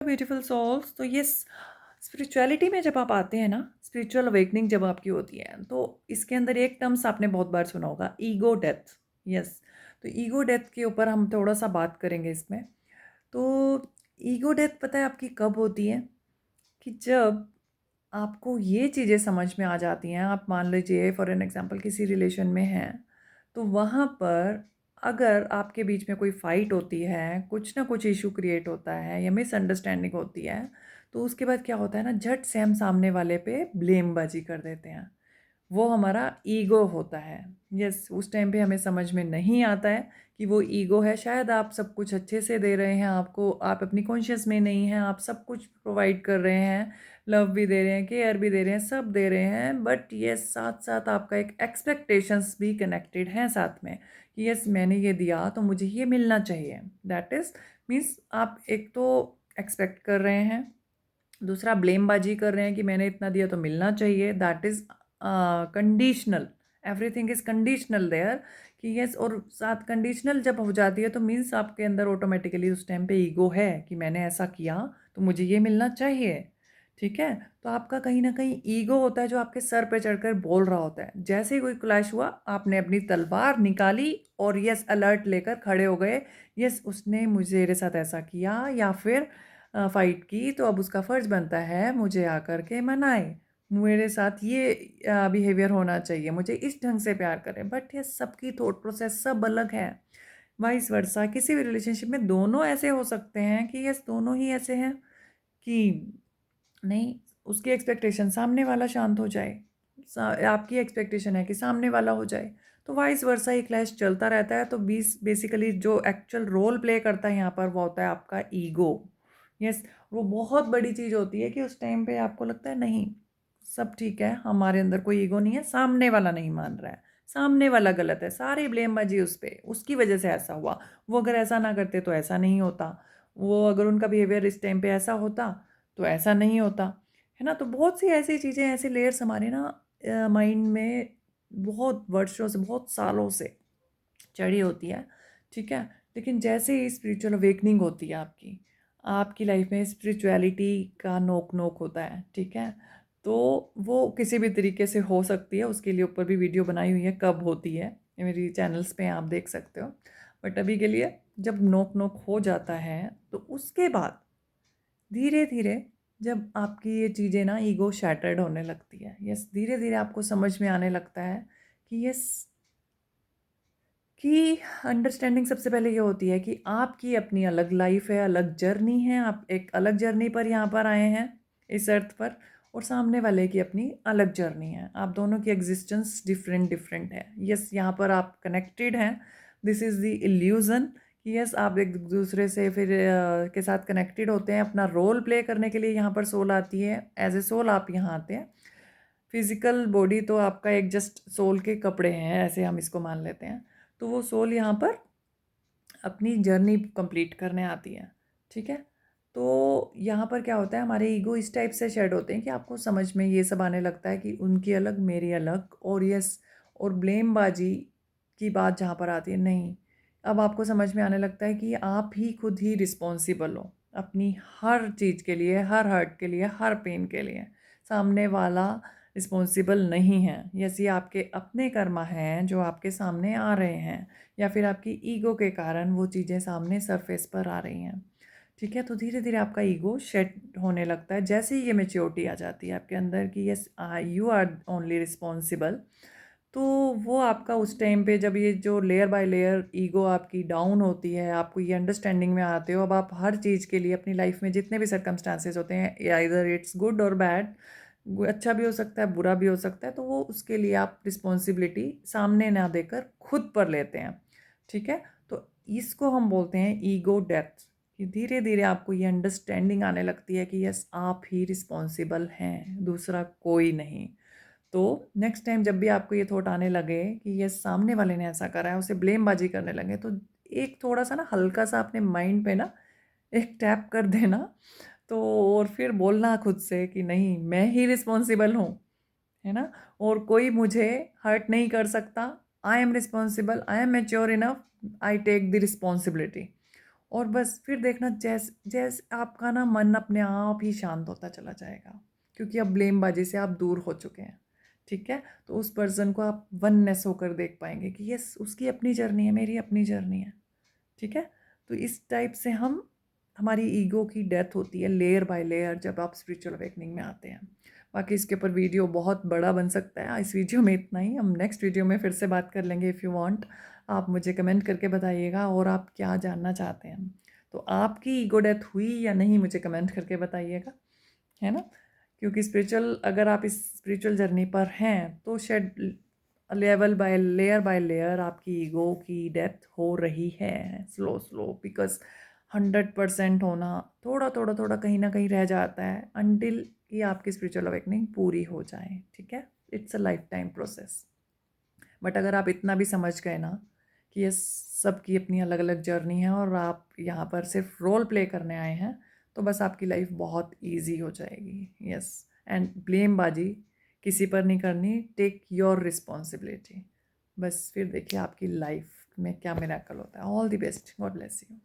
Beautiful souls. तो ये spirituality में जब आप आते हैं ना, स्पिरिचुअल अवेकनिंग जब आपकी होती है, तो इसके अंदर एक टर्म्स आपने बहुत बार सुना होगा, ईगो डेथ। यस। तो ईगो डेथ के ऊपर हम थोड़ा सा बात करेंगे इसमें। तो ईगो डेथ पता है आपकी कब होती है? कि जब आपको ये चीज़ें समझ में आ जाती हैं, आप मान लीजिए फॉर एन एग्जांपल किसी रिलेशन में हैं, तो वहाँ पर अगर आपके बीच में कोई फ़ाइट होती है, कुछ ना कुछ इश्यू क्रिएट होता है या मिसअंडरस्टैंडिंग होती है, तो उसके बाद क्या होता है ना, झट से हम सामने वाले पे ब्लेमबाजी कर देते हैं। वो हमारा ईगो होता है। यस, उस टाइम पे हमें समझ में नहीं आता है कि वो ईगो है। शायद आप सब कुछ अच्छे से दे रहे हैं, आपको आप अपनी कॉन्शियस में नहीं हैं, आप सब कुछ प्रोवाइड कर रहे हैं, लव भी दे रहे हैं, केयर भी दे रहे हैं, सब दे रहे हैं, बट यस साथ-साथ आपका एक एक्सपेक्टेशंस भी कनेक्टेड हैं साथ में कि यस मैंने ये दिया तो मुझे ये मिलना चाहिए। दैट इज़ मीन्स आप एक तो एक्सपेक्ट कर रहे हैं, दूसरा ब्लेमबाजी कर रहे हैं कि मैंने इतना दिया तो मिलना चाहिए। That is conditional. Everything is conditional there कि यस, और साथ कंडीशनल जब हो जाती है तो मीन्स आपके अंदर ऑटोमेटिकली उस टाइम पे ईगो है कि मैंने ऐसा किया तो मुझे ये मिलना चाहिए। ठीक है? तो आपका कहीं न कहीं ईगो होता है जो आपके सर पे चढ़कर बोल रहा होता है। जैसे ही कोई क्लैश हुआ, आपने अपनी तलवार निकाली और यस अलर्ट लेकर खड़े हो गए। यस, उसने मेरे साथ ऐसा किया या फिर फ़ाइट की, तो अब उसका फ़र्ज़ बनता है मुझे आकर के मनाए, मेरे साथ ये बिहेवियर होना चाहिए, मुझे इस ढंग से प्यार करें। बट ये सबकी थॉट प्रोसेस सब अलग है। वाइस वर्सा किसी भी रिलेशनशिप में दोनों ऐसे हो सकते हैं कि यस दोनों ही ऐसे हैं कि नहीं, उसकी एक्सपेक्टेशन सामने वाला शांत हो जाए, आपकी एक्सपेक्टेशन है कि सामने वाला हो जाए, तो वाइस वर्सा ये क्लैश चलता रहता है। तो बीस बेसिकली जो एक्चुअल रोल प्ले करता है यहाँ पर वो होता है आपका ईगो। यस, वो बहुत बड़ी चीज़ होती है कि उस टाइम पे आपको लगता है नहीं, सब ठीक है, हमारे अंदर कोई ईगो नहीं है, सामने वाला नहीं मान रहा है, सामने वाला गलत है, सारी ब्लेमबाजी उस पे, उसकी वजह से ऐसा हुआ, वो अगर ऐसा ना करते तो ऐसा नहीं होता, वो अगर उनका बिहेवियर इस टाइम पे ऐसा होता तो ऐसा नहीं होता, है ना? तो बहुत सी ऐसी चीज़ें, ऐसे लेयर्स हमारे ना माइंड में बहुत वर्षों से, बहुत सालों से चढ़ी होती है, ठीक है? लेकिन जैसे ही स्पिरिचुअल अवेकनिंग होती है आपकी, आपकी लाइफ में स्पिरिचुअलिटी का नोक-नोक होता है, ठीक है? तो वो किसी भी तरीके से हो सकती है, उसके लिए ऊपर भी वीडियो बनाई हुई है, कब होती है, ये मेरी चैनल्स पे आप देख सकते हो। बट अभी के लिए जब नोक-नोक हो जाता है, तो उसके बाद धीरे-धीरे जब आपकी ये चीज़ें ना ईगो शैटर्ड होने लगती है, यस धीरे-धीरे आपको समझ में आने लगता है कि यस कि अंडरस्टैंडिंग सबसे पहले ये होती है कि आपकी अपनी अलग लाइफ है, अलग जर्नी है, आप एक अलग जर्नी पर यहाँ पर आए हैं इस अर्थ पर, और सामने वाले की अपनी अलग जर्नी है। आप दोनों की एग्जिस्टेंस डिफरेंट डिफरेंट है। यस, यहाँ पर आप कनेक्टेड हैं, दिस इज़ द इल्यूज़न कि यस आप एक दूसरे से फिर के साथ कनेक्टेड होते हैं। अपना रोल प्ले करने के लिए यहाँ पर सोल आती है, एज ए सोल आप यहाँ आते हैं। फिजिकल बॉडी तो आपका एक जस्ट सोल के कपड़े हैं, ऐसे हम इसको मान लेते हैं। तो वो सोल यहाँ पर अपनी जर्नी कंप्लीट करने आती है, ठीक है? तो यहाँ पर क्या होता है, हमारे ईगो इस टाइप से शेड होते हैं कि आपको समझ में ये सब आने लगता है कि उनकी अलग, मेरी अलग, और यस, और ब्लेमबाजी की बात जहाँ पर आती है, नहीं, अब आपको समझ में आने लगता है कि आप ही खुद ही रिस्पॉन्सिबल हो अपनी हर चीज़ के लिए, हर हर्ट के लिए, हर पेन के लिए। सामने वाला रिस्पॉन्सिबल नहीं है। यस, ये आपके अपने कर्मा हैं जो आपके सामने आ रहे हैं, या फिर आपकी ईगो के कारण वो चीज़ें सामने सरफेस पर आ रही हैं, ठीक है? तो धीरे-धीरे आपका ईगो शेड होने लगता है। जैसे ही ये मैच्योरिटी आ जाती है आपके अंदर कि yes you are only responsible, तो वो आपका उस टाइम पे जब ये जो लेयर बाय लेयर ईगो आपकी डाउन होती है, आपको ये अंडरस्टैंडिंग में आते हो, अब आप हर चीज़ के लिए अपनी लाइफ में जितने भी सर्कमस्टांसेस होते हैं, आइदर इट्स गुड और बैड, अच्छा भी हो सकता है, बुरा भी हो सकता है, तो वो उसके लिए आप रिस्पॉन्सिबिलिटी सामने ना देकर खुद पर लेते हैं, ठीक है? तो इसको हम बोलते हैं ईगो डेथ, कि धीरे धीरे आपको ये अंडरस्टैंडिंग आने लगती है कि यस आप ही रिस्पॉन्सिबल हैं, दूसरा कोई नहीं। तो नेक्स्ट टाइम जब भी आपको ये थॉट आने लगे कि ये सामने वाले ने ऐसा करा है, उसे ब्लेमबाजी करने लगे, तो एक थोड़ा-सा ना हल्का-सा अपने माइंड पे ना एक टैप कर देना, तो और फिर बोलना खुद से कि नहीं, मैं ही रिस्पॉन्सिबल हूँ, है ना? और कोई मुझे हर्ट नहीं कर सकता। I am responsible, I am mature enough, I take the responsibility. और बस फिर देखना जैसे आपका ना मन अपने आप ही शांत होता चला जाएगा, क्योंकि अब ब्लेमबाजी से आप दूर हो चुके हैं। ठीक है, तो उस पर्सन को आप वननेस होकर देख पाएंगे कि यस, उसकी अपनी जर्नी है, मेरी अपनी जर्नी है। ठीक है, तो इस टाइप से हम हमारी ईगो की डेथ होती है लेयर बाय लेयर जब आप स्पिरिचुअल अवेकनिंग में आते हैं। बाकी इसके ऊपर वीडियो बहुत बड़ा बन सकता है, इस वीडियो में इतना ही। हम नेक्स्ट वीडियो में फिर से बात कर लेंगे इफ़ यू वांट। आप मुझे कमेंट करके बताइएगा और आप क्या जानना चाहते हैं। तो आपकी ईगो डेथ हुई या नहीं, मुझे कमेंट करके बताइएगा, है ना। क्योंकि स्पिरिचुअल, अगर आप इस स्पिरिचुअल जर्नी पर हैं तो शायद लेयर बाय लेयर आपकी ईगो की डेथ हो रही है, स्लो स्लो, बिकॉज 100% होना थोड़ा थोड़ा थोड़ा कहीं ना कहीं रह जाता है अनटिल कि आपकी स्पिरिचुअल अवेकनिंग पूरी हो जाए। ठीक है, it's a life time process. But अगर आप इतना भी समझ गए ना कि ये सबकी अपनी अलग अलग जर्नी है और आप यहाँ पर सिर्फ रोल प्ले करने आए हैं, तो बस आपकी लाइफ बहुत इजी हो जाएगी। यस, एंड ब्लेम बाजी किसी पर नहीं करनी, टेक योर रिस्पॉन्सिबिलिटी। बस फिर देखिए आपकी लाइफ में क्या मिरेकल होता है। All the best, God bless you.